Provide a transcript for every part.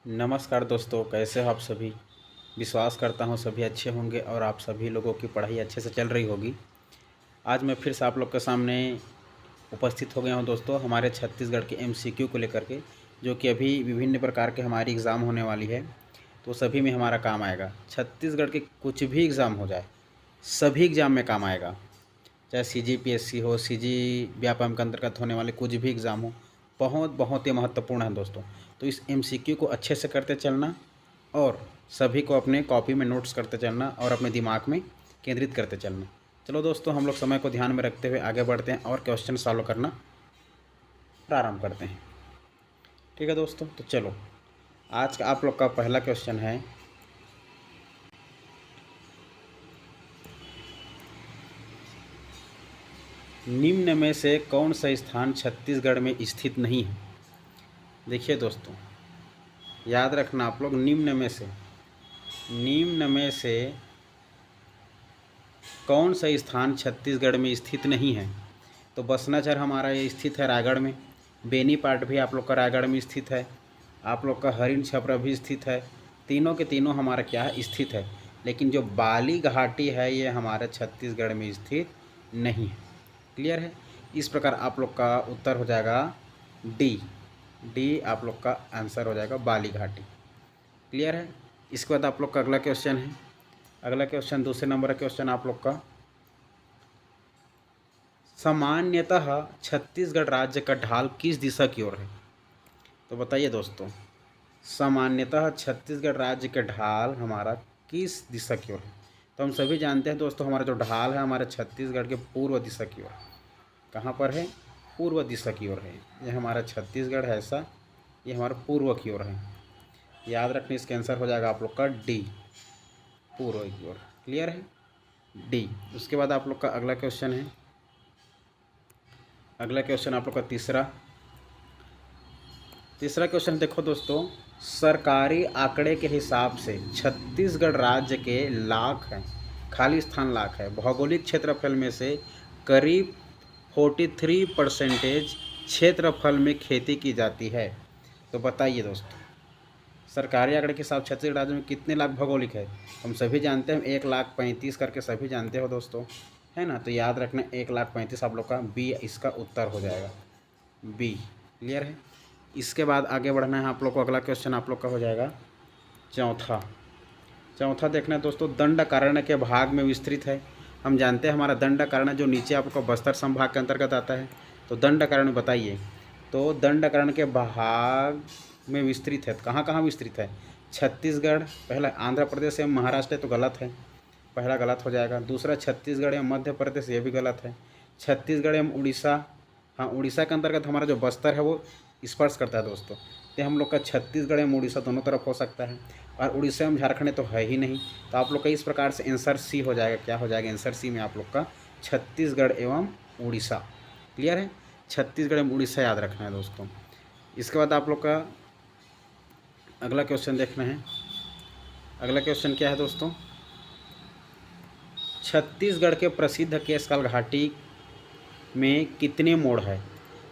नमस्कार दोस्तों, कैसे हो आप सभी। विश्वास करता हूँ सभी अच्छे होंगे और आप सभी लोगों की पढ़ाई अच्छे से चल रही होगी। आज मैं फिर से आप लोग के सामने उपस्थित हो गया हूँ दोस्तों, हमारे छत्तीसगढ़ के एमसीक्यू को लेकर के, जो कि अभी विभिन्न प्रकार के हमारी एग्ज़ाम होने वाली है, तो सभी में हमारा काम आएगा। छत्तीसगढ़ के कुछ भी एग्ज़ाम हो जाए, सभी एग्ज़ाम में काम आएगा। चाहे सीजीपीएससी हो, सीजी व्यापम के अंतर्गत होने वाले कुछ भी एग्ज़ाम हो, बहुत बहुत ही महत्वपूर्ण है दोस्तों। तो इस एमसीक्यू को अच्छे से करते चलना और सभी को अपने कॉपी में नोट्स करते चलना और अपने दिमाग में केंद्रित करते चलना। चलो दोस्तों, हम लोग समय को ध्यान में रखते हुए आगे बढ़ते हैं और क्वेश्चन सॉल्व करना प्रारंभ करते हैं। ठीक है दोस्तों, तो चलो आज का आप लोग का पहला क्वेश्चन है, निम्न में से कौन सा स्थान छत्तीसगढ़ में स्थित नहीं है। देखिए दोस्तों, याद रखना आप लोग, निम्न में से कौन सा स्थान छत्तीसगढ़ में स्थित नहीं है। तो बसनाचर हमारा ये स्थित है रायगढ़ में, बेनीपाट भी आप लोग का रायगढ़ में स्थित है, आप लोग का हरिण छपरा भी स्थित है। तीनों के तीनों हमारा क्या है, स्थित है। लेकिन जो बाली घाटी है ये हमारे छत्तीसगढ़ में स्थित नहीं है। क्लियर है। इस प्रकार आप लोग का उत्तर हो जाएगा डी आप लोग का आंसर हो जाएगा बाली घाटी। क्लियर है। इसके बाद आप लोग का अगला क्वेश्चन है, अगला क्वेश्चन दूसरे नंबर का क्वेश्चन आप लोग का, सामान्यतः छत्तीसगढ़ राज्य का ढाल किस दिशा की ओर है। तो बताइए दोस्तों, सामान्यतः छत्तीसगढ़ राज्य का ढाल हमारा किस दिशा की ओर है। तो हम सभी जानते हैं दोस्तों, हमारा जो ढाल है हमारे छत्तीसगढ़ के पूर्व दिशा की ओर। कहाँ पर है, पूर्व दिशा की ओर है। ये हमारा छत्तीसगढ़ है ऐसा, ये हमारा पूर्व की ओर है। याद रखने, इसका आंसर हो जाएगा आप लोग का डी, पूर्व की ओर। क्लियर है, डी। उसके बाद आप लोग का अगला क्वेश्चन है, अगला क्वेश्चन आप लोग का तीसरा क्वेश्चन देखो दोस्तों, सरकारी आंकड़े के हिसाब से छत्तीसगढ़ राज्य के लाख हैं, खाली स्थान लाख है, भौगोलिक क्षेत्रफल में से करीब 43% क्षेत्रफल में खेती की जाती है। तो बताइए दोस्तों, सरकारी आंकड़े के हिसाब छत्तीसगढ़ राज्य में कितने लाख भौगोलिक है। हम सभी जानते हैं 1,35,000 करके सभी जानते हो दोस्तों, है ना। तो याद रखना 1,35,000 आप लोग का बी इसका उत्तर हो जाएगा, बी। क्लियर है। इसके बाद आगे बढ़ना है आप लोग को, अगला क्वेश्चन आप लोग का हो जाएगा चौथा देखना है दोस्तों, दंडकारण्य के भाग में विस्तृत है। हम जानते हैं हमारा दंडकारण्य जो नीचे आपको बस्तर संभाग के अंतर्गत आता है। तो दंडकारण्य बताइए, तो दंडकारण्य के भाग में विस्तृत है। कहाँ कहाँ विस्तृत है, छत्तीसगढ़, पहला आंध्र प्रदेश एवं महाराष्ट्र है तो गलत है, पहला गलत हो जाएगा। दूसरा छत्तीसगढ़ एवं मध्य प्रदेश, ये भी गलत है। छत्तीसगढ़ एवं उड़ीसा, हाँ उड़ीसा के अंतर्गत हमारा जो बस्तर है वो स्पर्श करता है दोस्तों। तो हम लोग का छत्तीसगढ़ एवं उड़ीसा दोनों तरफ हो सकता है, और उड़ीसा एवं झारखंड तो है ही नहीं। तो आप लोग का इस प्रकार से आंसर सी हो जाएगा। क्या हो जाएगा, आंसर सी में आप लोग का छत्तीसगढ़ एवं उड़ीसा। क्लियर है, छत्तीसगढ़ एवं उड़ीसा याद रखना है दोस्तों। इसके बाद आप लोग का अगला क्वेश्चन देखना है, अगला क्वेश्चन क्या है दोस्तों, छत्तीसगढ़ के प्रसिद्ध केशकाल घाटी में कितने मोड़ है।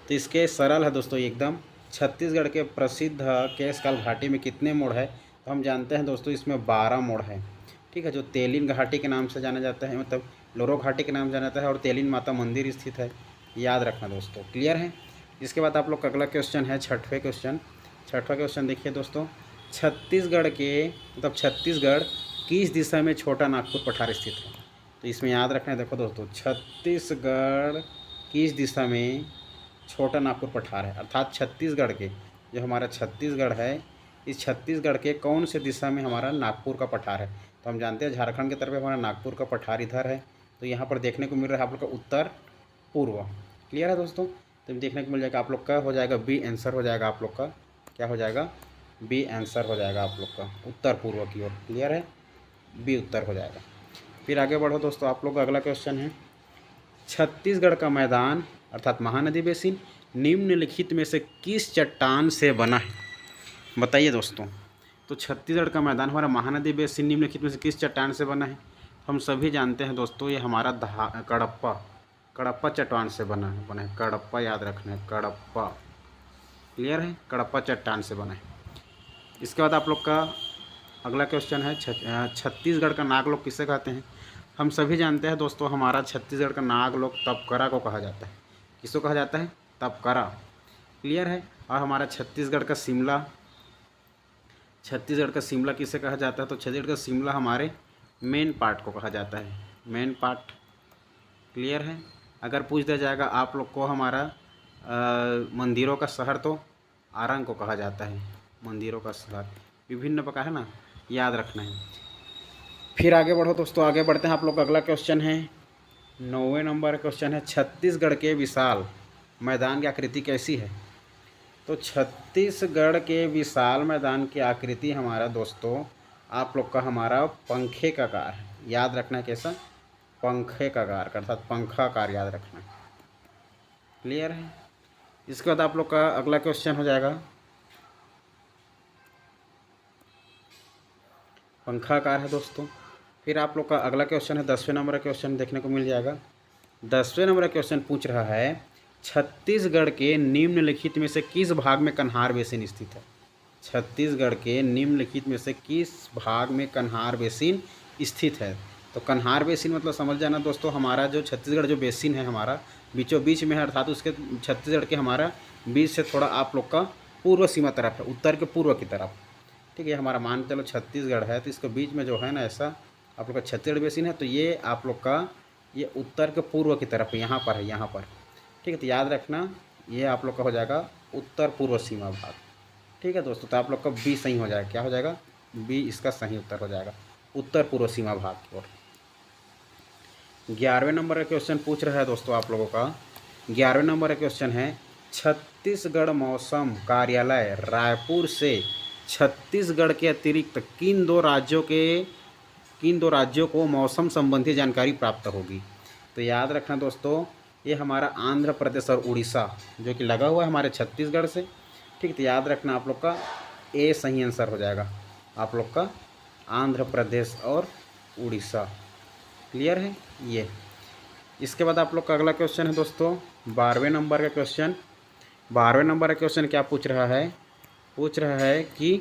तो इसके सरल है दोस्तों एकदम, छत्तीसगढ़ के प्रसिद्ध केशकाल घाटी में कितने मोड़ है। तो हम जानते हैं दोस्तों इसमें 12 मोड़ है। ठीक है, जो तेलिन घाटी के नाम से जाना जाता है, मतलब लोरो घाटी के नाम से जाना जाता है, और तेलिन माता मंदिर स्थित है। याद रखना दोस्तों। क्लियर है। इसके बाद आप लोग का अगला क्वेश्चन है छठवा क्वेश्चन देखिए दोस्तों, छत्तीसगढ़ किस दिशा में छोटा नागपुर पठार स्थित है। तो इसमें याद रखना है, देखो दोस्तों, छत्तीसगढ़ किस दिशा में छोटा नागपुर पठार है, अर्थात छत्तीसगढ़ के, जो हमारा छत्तीसगढ़ है, इस छत्तीसगढ़ के कौन से दिशा में हमारा नागपुर का पठार है। तो हम जानते हैं झारखंड की तरफ हमारा नागपुर का पठार इधर है। तो यहाँ पर देखने को मिल रहा है आप लोग का उत्तर पूर्व। क्लियर है दोस्तों। तो देखने को मिल जाएगा आप लोग का हो जाएगा बी आंसर हो जाएगा आप लोग का, क्या हो जाएगा, बी आंसर हो जाएगा आप लोग का उत्तर पूर्व की ओर। क्लियर है, बी उत्तर हो जाएगा। फिर आगे बढ़ो दोस्तों, आप लोग का अगला क्वेश्चन है, छत्तीसगढ़ का मैदान अर्थात महानदी बेसिन निम्नलिखित में से किस चट्टान से बना है। बताइए दोस्तों, तो छत्तीसगढ़ का मैदान हमारा महानदी बेसिन निम्नलिखित में से किस चट्टान से बना है। हम सभी जानते हैं दोस्तों, ये हमारा कडप्पा चट्टान से बना है। कडप्पा याद रखना है, कडप्पा। क्लियर है, कडप्पा चट्टान से बना है। इसके बाद आप लोग का अगला क्वेश्चन है छत्तीसगढ़ का नागलोक किसे कहते हैं। हम सभी जानते हैं दोस्तों, हमारा छत्तीसगढ़ का नागलोक तपकरा को कहा जाता है। किसको कहा जाता है? तपकरा। क्लियर है। और हमारा छत्तीसगढ़ का शिमला किसे कहा जाता है? तो छत्तीसगढ़ का शिमला हमारे मेन पार्ट को कहा जाता है, मेन पार्ट। क्लियर है। अगर पूछ दिया जाएगा आप लोग को हमारा मंदिरों का शहर, तो आरंग को कहा जाता है मंदिरों का शहर। विभिन्न प्रकार है ना, याद रखना है। फिर आगे बढ़ो दोस्तों, आगे बढ़ते हैं। आप लोग का अगला क्वेश्चन है 9वें नंबर क्वेश्चन है, छत्तीसगढ़ के विशाल मैदान की आकृति कैसी है। तो छत्तीसगढ़ के विशाल मैदान की आकृति हमारा दोस्तों आप लोग का हमारा पंखे का आकार है। याद रखना है कैसा? पंखे का आकार, अर्थात पंखा आकार याद रखना है। क्लियर है। इसके बाद आप लोग का अगला क्वेश्चन हो जाएगा पंखा आकार है दोस्तों। फिर आप लोग का अगला क्वेश्चन है 10वें नंबर का क्वेश्चन देखने को मिल जाएगा। 10वें नंबर का क्वेश्चन पूछ रहा है, छत्तीसगढ़ के निम्नलिखित में से किस भाग में कन्हार बेसिन स्थित है। छत्तीसगढ़ के निम्नलिखित में से किस भाग में कन्हार बेसिन स्थित है। तो कन्हार बेसिन मतलब समझ जाना दोस्तों, हमारा जो छत्तीसगढ़ जो बेसिन है हमारा बीचों बीच में है, अर्थात उसके छत्तीसगढ़ के हमारा बीच से थोड़ा आप लोग का पूर्व सीमा तरफ है, उत्तर के पूर्व की तरफ। ठीक है, हमारा मान चलो छत्तीसगढ़ है, तो इसके बीच में जो है ना ऐसा आप लोग का छत्तीसगढ़ बेसिन है। तो ये आप लोग का ये उत्तर के पूर्व की तरफ यहाँ पर है, यहाँ पर। ठीक है, तो याद रखना ये आप लोग का हो जाएगा उत्तर पूर्व सीमा भाग। ठीक है दोस्तों, तो आप लोग का बी सही हो जाएगा। क्या हो जाएगा? बी इसका सही उत्तर हो जाएगा, उत्तर पूर्व सीमा भाग की ओर। 11वें नंबर का क्वेश्चन पूछ रहा है दोस्तों आप लोगों का। 11वें नंबर का क्वेश्चन है, छत्तीसगढ़ मौसम कार्यालय रायपुर से छत्तीसगढ़ के अतिरिक्त किन दो राज्यों को मौसम संबंधी जानकारी प्राप्त होगी। तो याद रखना दोस्तों, ये हमारा आंध्र प्रदेश और उड़ीसा जो कि लगा हुआ है हमारे छत्तीसगढ़ से। ठीक, तो याद रखना आप लोग का ए सही आंसर हो जाएगा, आप लोग का आंध्र प्रदेश और उड़ीसा। क्लियर है ये। इसके बाद आप लोग का अगला क्वेश्चन है दोस्तों 12वें नंबर का क्वेश्चन। 12वें नंबर का क्वेश्चन क्या पूछ रहा है? पूछ रहा है कि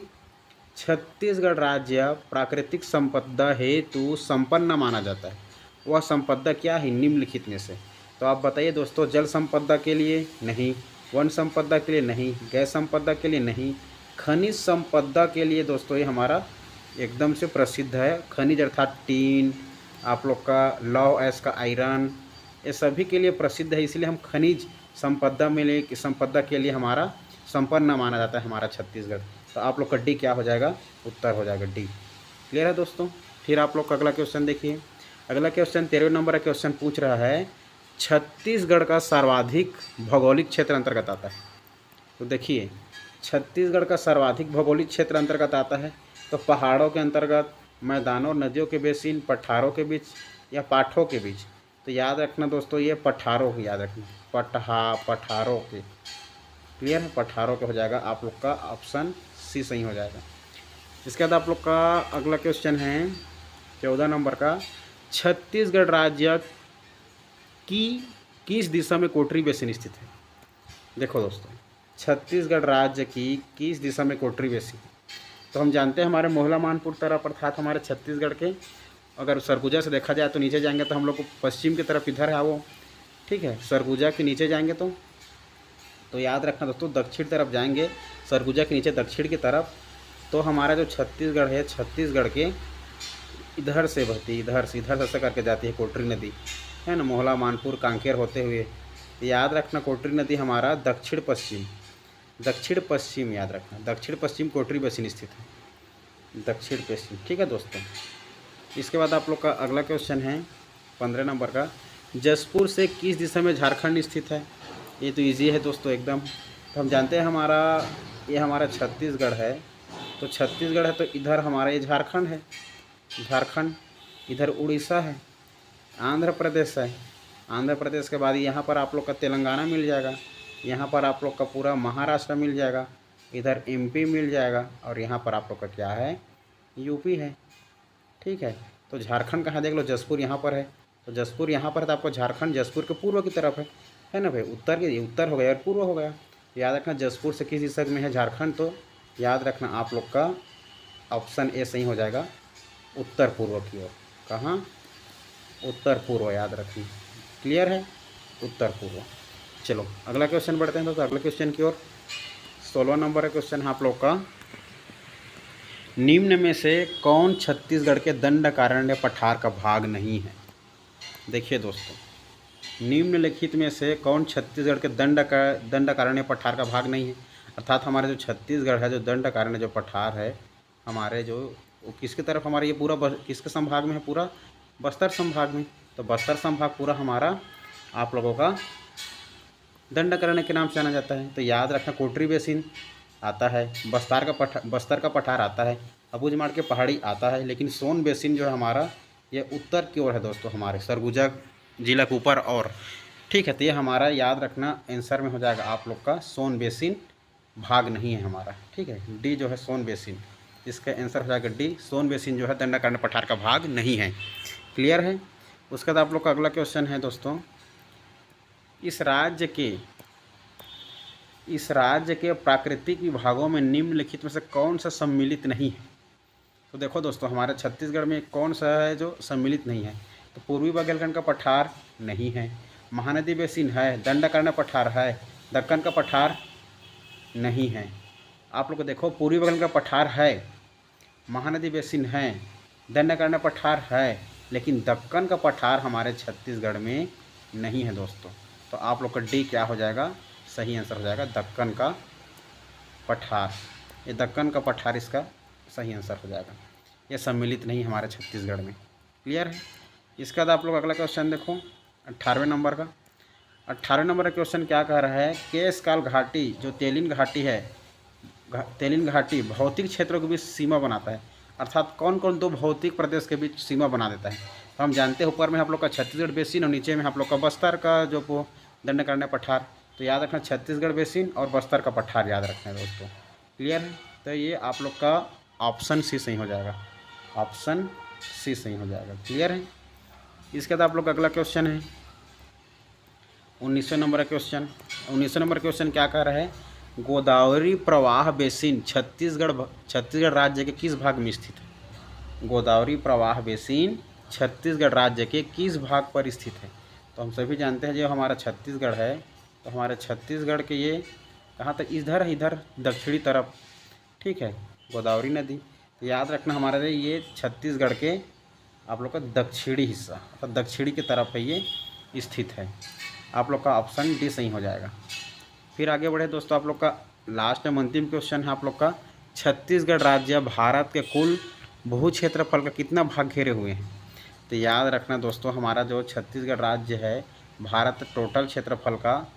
छत्तीसगढ़ राज्य प्राकृतिक संपदा हेतु संपन्न माना जाता है। वह संपदा क्या है निम्नलिखित में से। तो आप बताइए दोस्तों, जल संपदा के लिए नहीं, वन संपदा के लिए नहीं, गैस संपदा के लिए नहीं, खनिज संपदा के लिए दोस्तों ये हमारा एकदम से प्रसिद्ध है। खनिज अर्थात टीन, आप लोग का लौह एस का आयरन, ये सभी के लिए प्रसिद्ध है। इसलिए हम खनिज संपदा के लिए हमारा संपन्न माना जाता है हमारा छत्तीसगढ़। तो आप लोग का डी क्या हो जाएगा? उत्तर हो जाएगा डी। क्लियर है दोस्तों। फिर आप लोग का अगला क्वेश्चन देखिए। अगला क्वेश्चन 13वें नंबर का क्वेश्चन पूछ रहा है, छत्तीसगढ़ का सर्वाधिक भौगोलिक क्षेत्र अंतर्गत आता है। तो देखिए, छत्तीसगढ़ का सर्वाधिक भौगोलिक क्षेत्र अंतर्गत आता है तो पहाड़ों के अंतर्गत, मैदानों, नदियों के बेसिन, पठारों के बीच या पाठों के बीच। तो याद रखना दोस्तों, ये पठारों की याद रखना, पठारों के। क्लियर है, पठारों के हो जाएगा आप लोग का ऑप्शन सी सही हो जाएगा। इसके बाद आप लोग का अगला क्वेश्चन है 14 नंबर का, छत्तीसगढ़ राज्य की किस दिशा में कोटरी बेसिन स्थित है। देखो दोस्तों, छत्तीसगढ़ राज्य की किस दिशा में कोटरी बेसिन। तो हम जानते हैं हमारे मोहला मानपुर तरफ, अर्थात हमारे छत्तीसगढ़ के अगर सरगुजा से देखा जाए तो नीचे जाएंगे तो हम लोग को पश्चिम की तरफ इधर है वो। ठीक है, सरगुजा के नीचे जाएंगे तो याद रखना दोस्तों, दक्षिण तरफ जाएंगे सरगुजा के नीचे दक्षिण की तरफ, तो हमारा जो छत्तीसगढ़ है, छत्तीसगढ़ के इधर से बहती, इधर से ऐसा करके जाती है कोटरी नदी, है ना, मोहला मानपुर कांकेर होते हुए। याद रखना कोटरी नदी हमारा दक्षिण पश्चिम याद रखना, दक्षिण पश्चिम कोटरी बेसिन स्थित है, दक्षिण पश्चिम। ठीक है दोस्तों। इसके बाद आप लोग का अगला क्वेश्चन है 15 नंबर का, जसपुर से किस दिशा में झारखंड स्थित है। ये तो इजी है दोस्तों एकदम। तो हम जानते हैं ये हमारा छत्तीसगढ़ है, तो छत्तीसगढ़ है तो इधर हमारा ये झारखंड है, झारखंड, इधर उड़ीसा है, आंध्र प्रदेश है, आंध्र प्रदेश के बाद यहाँ पर आप लोग का तेलंगाना मिल जाएगा, यहाँ पर आप लोग का पूरा महाराष्ट्र मिल जाएगा, इधर एमपी मिल जाएगा, और यहाँ पर आप लोग का क्या है, यूपी है। ठीक है, तो झारखंड कहाँ देख लो, जसपुर यहाँ पर है, तो जसपुर यहाँ पर है तो आपको झारखंड जसपुर के पूर्व की तरफ है ना भाई, उत्तर हो गया और पूर्व हो गया। याद रखना जसपुर से किस दिशा में है झारखंड, तो याद रखना आप लोग का ऑप्शन ए सही हो जाएगा, उत्तर पूर्व की ओर। कहाँ? उत्तर पूर्व, याद रखना। क्लियर है? उत्तर पूर्व। चलो अगला क्वेश्चन बढ़ते हैं दोस्तों, अगले क्वेश्चन की ओर। 16 नंबर का क्वेश्चन है आप लोग का, निम्न में से कौन छत्तीसगढ़ के दंडकारण्य पठार का भाग नहीं है? देखिए दोस्तों, निम्नलिखित में से कौन छत्तीसगढ़ के दंडकारण्य पठार का भाग नहीं है? अर्थात हमारे जो छत्तीसगढ़ है, जो दंडकारण्य जो पठार है हमारे, जो वो किसकी तरफ हमारे ये पूरा किसके संभाग में है? पूरा बस्तर संभाग में। तो बस्तर संभाग पूरा हमारा आप लोगों का दंडकारण्य के नाम से जाना जाता है। तो याद रखना, कोटरी बेसिन आता है, बस्तर का पठार आता है, अबूझमाड़ के पहाड़ी आता है, लेकिन सोन बेसिन जो है हमारा ये उत्तर की ओर है दोस्तों, हमारे सरगुजा जिला के ऊपर। और ठीक है, तो ये हमारा याद रखना आंसर में हो जाएगा आप लोग का सोन बेसिन भाग नहीं है हमारा। ठीक है, डी जो है सोन बेसिन, इसका आंसर हो जाएगा डी, सोन बेसिन जो है दंडकारण्य पठार का भाग नहीं है। क्लियर है? उसके बाद आप लोग का अगला क्वेश्चन है दोस्तों, इस राज्य के प्राकृतिक विभागों में निम्नलिखित में से कौन सा सम्मिलित नहीं है? तो देखो दोस्तों, हमारे छत्तीसगढ़ में कौन सा है जो सम्मिलित नहीं है? तो पूर्वी बुंदेलखंड का पठार नहीं है, महानदी बेसिन है, दंडकारण्य पठार है, दक्कन का पठार नहीं है। आप लोग को देखो, पूर्वी बुंदेलखंड का पठार है, महानदी बेसिन है, दंडकारण्य पठार है, लेकिन दक्कन का पठार हमारे छत्तीसगढ़ में नहीं है दोस्तों। तो आप लोग का डी क्या हो जाएगा? सही आंसर हो जाएगा दक्कन का पठार। ये दक्कन का पठार इसका सही आंसर हो जाएगा, ये सम्मिलित नहीं हमारे छत्तीसगढ़ में। क्लियर है? इसके बाद आप लोग अगला क्वेश्चन देखो, 18वें नंबर का। 18वें नंबर का क्वेश्चन क्या कह रहा है, केशकाल घाटी जो तेलिन घाटी है, तेलिन घाटी भौतिक क्षेत्रों के बीच सीमा बनाता है। अर्थात कौन कौन दो भौतिक प्रदेश के बीच सीमा बना देता है? तो हम जानते हैं ऊपर में आप लोग का छत्तीसगढ़ बेसिन और नीचे में आप लोग का बस्तर का जो दंडकारण्य पठार। तो याद रखना छत्तीसगढ़ बेसिन और बस्तर का पठार याद रखना है दोस्तों। क्लियर है? तो ये आप लोग का ऑप्शन सी सही हो जाएगा, ऑप्शन सी सही हो जाएगा। क्लियर है? इसके बाद आप लोग का अगला क्वेश्चन है 19वें नंबर का क्वेश्चन। 19वें नंबर क्वेश्चन क्या कह रहा है, गोदावरी प्रवाह बेसिन छत्तीसगढ़ राज्य के किस भाग में स्थित है? गोदावरी प्रवाह बेसिन छत्तीसगढ़ राज्य के किस भाग पर स्थित है? तो हम सभी जानते हैं जो हमारा छत्तीसगढ़ है, तो हमारे छत्तीसगढ़ के ये कहाँ तक, इधर दक्षिणी तरफ। ठीक है, गोदावरी नदी। तो याद रखना हमारे ये छत्तीसगढ़ के आप लोग का दक्षिणी हिस्सा, तो दक्षिणी की तरफ है ये स्थित है। आप लोग का ऑप्शन डी सही हो जाएगा। फिर आगे बढ़े दोस्तों, आप लोग का लास्ट में अंतिम क्वेश्चन है आप लोग का, छत्तीसगढ़ राज्य भारत के कुल भू क्षेत्रफल का कितना भाग घेरे हुए हैं? तो याद रखना दोस्तों, हमारा जो छत्तीसगढ़ राज्य है भारत टोटल क्षेत्रफल का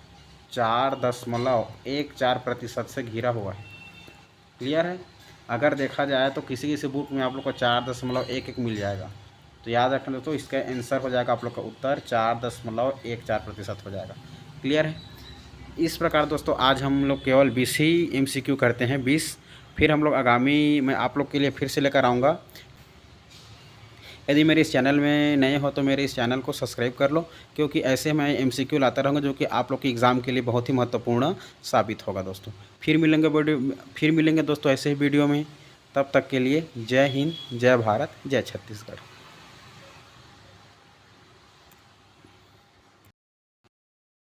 4.14% से घिरा हुआ है। क्लियर है? अगर देखा जाए तो किसी बुक में आप लोग को 4.11 मिल जाएगा। तो याद रखना दोस्तों, इसका आंसर हो जाएगा आप लोग का उत्तर 4.14% हो जाएगा। क्लियर है? इस प्रकार दोस्तों आज हम लोग केवल 20 ही MCQ करते हैं, 20। फिर हम लोग आगामी मैं आप लोग के लिए फिर से लेकर आऊँगा। यदि मेरे इस चैनल में नए हो तो मेरे इस चैनल को सब्सक्राइब कर लो, क्योंकि ऐसे मैं MCQ लाता रहूँगा जो कि आप लोग के एग्ज़ाम के लिए बहुत ही महत्वपूर्ण साबित होगा दोस्तों। फिर मिलेंगे दोस्तों ऐसे ही वीडियो में। तब तक के लिए जय हिंद, जय भारत, जय छत्तीसगढ़।